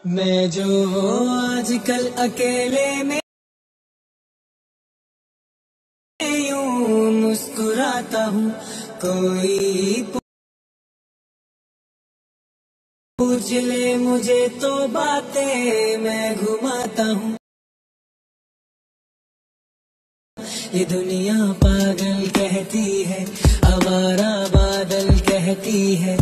मैं जो आजकल अकेले में यूं मुस्कुराता हूँ, कोई पूछ ले मुझे तो बातें मैं घुमाता हूँ। ये दुनिया पागल कहती है, आवारा बादल कहती है।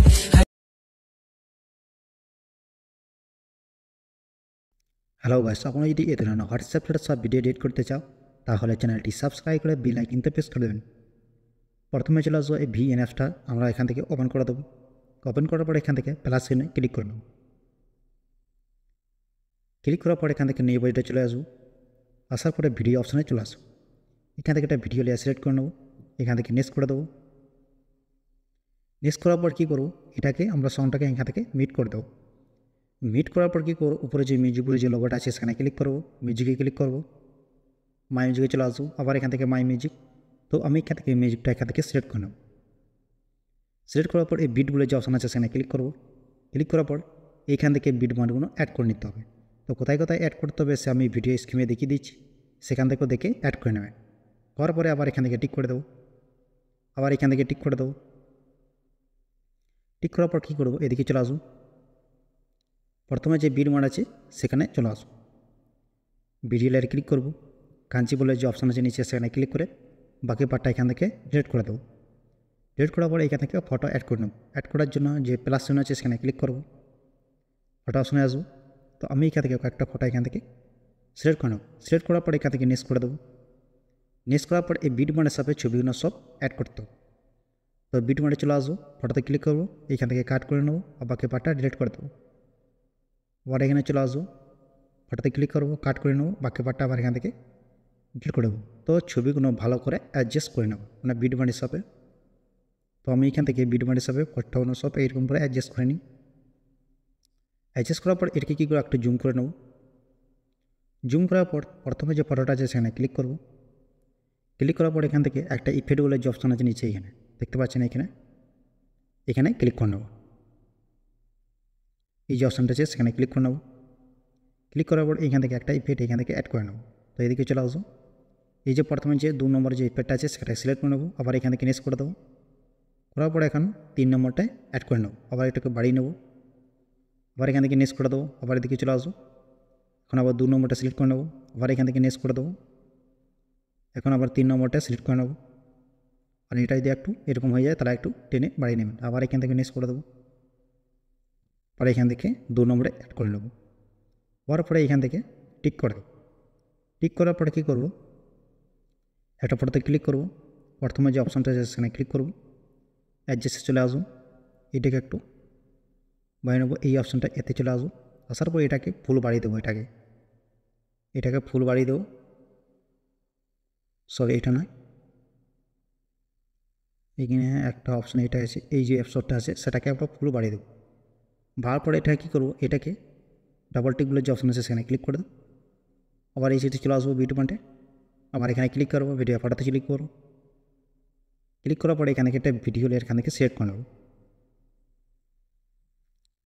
হ্যালো গাইস, আপনারা যদি এই ধরনের হোয়াটসঅ্যাপ ছাড়া সব ভিডিও এডিট করতে চাও তাহলে চ্যানেলটি সাবস্ক্রাইব করে বেল আইকনটা প্রেস করে দেবেন। প্রথমে চলে আসবো এই ভিএনএফটা আমরা এখান থেকে ওপেন করে দেবো। ওপেন করার পর এখান থেকে প্লাস চিহ্নে ক্লিক করে নেব। ক্লিক করার পর এখান থেকে নিউ বডিতে চলে আসবো। আসার পরে ভিডিও অপশানে চলে আসবো। এখান থেকে একটা ভিডিও লেয়ার সিলেক্ট করে নেব। এখান থেকে নেক্সট করে দেবো। নেক্সট করার পর কী করবো, এটাকে আমরা সাউন্ডটাকে এখান থেকে মিট করে দেবো। মিট করার পর কী করবো, উপরে যে মিউজিকগুলো যে লোগোটা আছে সেখানে ক্লিক করবো। মিউজিকে ক্লিক করবো, মাই মিউজিকে চলে আসবো। আবার এখান থেকে মাই মিউজিক, তো আমি এখান থেকে মিউজিকটা এখান থেকে সিলেক্ট করে নেব। সিলেক্ট করার পর এই বিটগুলো যে অপশান আছে সেখানে ক্লিক করবো। ক্লিক করার পর এইখান থেকে বিট মানগুলো অ্যাড করে নিতে হবে। তো কোথায় কোথায় অ্যাড করতে হবে সে আমি ভিডিও স্ক্রিনে দেখিয়ে দিচ্ছি, সেখান থেকেও দেখে অ্যাড করে নেবেন। করার পরে আবার এখান থেকে টিক করে দেবো। আবার এখান থেকে টিক করে দেবো। টিক করার পর কী করবো, এদিকে চলে আসবো। প্রথমে যে বিট মান আছে সেখানে চলে আসবো। ভিডিও লেয়ারে ক্লিক করবো। কাঞ্চি বলে যে অপশান আছে নিচে সেখানে ক্লিক করে বাকি পার্টটা এখান থেকে ডিলিট করে দেবো। ডিলিট করার পরে এখান থেকে ফটো অ্যাড করে নেব। অ্যাড করার জন্য যে প্লাস চিহ্ন আছে সেখানে ক্লিক করবো। ফটো অপশানে আসবো। তো আমি এখান থেকে কয়েকটা ফটো এখান থেকে সিলেক্ট করে নেব। সিলেক্ট করার পর এখান থেকে নেক্সট করে দেবো। নেক্সট করার পর এই বিট মানের সাথে ছবিগুলো সব অ্যাড করতে হবে। তো বিট মানে চলে আসবো, ফটোতে ক্লিক করবো, এখান থেকে কাট করে নেবো আর বাকি পার্টটা ডিলিট করে দেবো। আবার এখানে চলে আসবো, ফটোতে ক্লিক করবো, কাট করে নেবো, বাকি পার্টটা আবার এখান থেকে ডিলিট করে দেবো। তো ছবিগুলো ভালো করে অ্যাডজাস্ট করে নেবো, মানে বিট মান হিসাবে। তো আমি এখান থেকে বিট মান হিসাবে ফটোগুলো সব এইরকম করে অ্যাডজাস্ট করে নিই। অ্যাডজাস্ট করার পর এটাকে কী করে একটু জুম করে নেব। জুম করার পর প্রথমে যে ফটোটা আছে সেখানে ক্লিক করব। ক্লিক করার পর এখান থেকে একটা ইফেক্ট বলে যে অপশান আছে নিচে এখানে দেখতে পাচ্ছেন, এখানে ক্লিক করে নেব। এই যে অপশানটা আছে সেখানে ক্লিক করে নেব। ক্লিক করার পর এখান থেকে একটা ইফেক্ট এখান থেকে অ্যাড করে নেব। তো এদিকে চলে আসবো। এই যে প্রথমে যে 2 নম্বর যে ইফেক্টটা আছে সেটা সিলেক্ট করে নেব। আবার এখান থেকে নেক্সট করে দেবো। করার পর এখন 3 নম্বরটায় অ্যাড করে নেব। আবার এটাকে বাড়িয়ে নেব। আবার এখান থেকে নেক্সট করে দেবো। আবার এদিকে চলে আসবো। এখন আবার 2 নম্বরটা সিলেক্ট করে নেব। আবার এখান থেকে নেক্সট করে দেবো। এখন আবার 3 নম্বরটা সিলেক্ট করে নেব। আর এটা যদি একটু এরকম হয়ে যায় তাহলে একটু টেনে বাড়িয়ে নেবেন। আবার এখান থেকে নেক্সট করে দেবো। পরে এখান থেকে 2 নম্বরে অ্যাড করে নেব। হওয়ার পরে এখান থেকে টিক করে দেবো। টিক করার পরে কী করবো, একটা ফটোতে ক্লিক করব। প্রথমে যে অপশানটা আছে সেখানে ক্লিক করব। অ্যাডজাস্টে চলে আসুন, এটাকে একটু বাড়িয়ে নেবো। এই অপশানটা এতে চলে আসুন। আসার পর এটাকে ফুল বাড়িয়ে দেবো। এটাকে ফুল বাড়িয়ে দেবো। সরি, এটা নয়, এখানে একটা অপশান এটা আছে, এই যে অপশনটা আছে সেটাকে আমরা ফুল বাড়িয়ে দেবো। বাড়ার পরে এটা কী করবো, এটাকে ডাবল টিকগুলো যে অপশান আছে সেখানে ক্লিক করে দেবো। আবার এই সাইডে চলে আসবো ভিডিও পয়েন্টে। আবার এখানে ক্লিক করবো, ভিডিও ফটোতে ক্লিক করবো। ক্লিক করার পরে এখানে একটা ভিডিও এখান থেকে সিলেক্ট করে নেবো।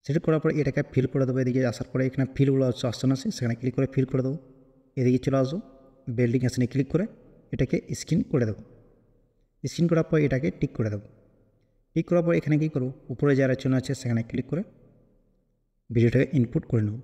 সিলেক্ট করার পরে এটাকে ফিল করে দেবো। এদিকে আসার পরে এখানে ফিলগুলো অপশান আছে সেখানে ক্লিক করে ফিল করে দেবো। এদিকে চলে আসবো, বিল্ডিং আসনে ক্লিক করে এটাকে স্ক্রিন করে দেবো। স্ক্রিন করার পর এটাকে টিক করে দেবো। টিক করার পর এখানে কী করবো, উপরে যারা চিহ্ন আছে সেখানে ক্লিক করে ভিডিওটাকে ইনপুট করে নেব।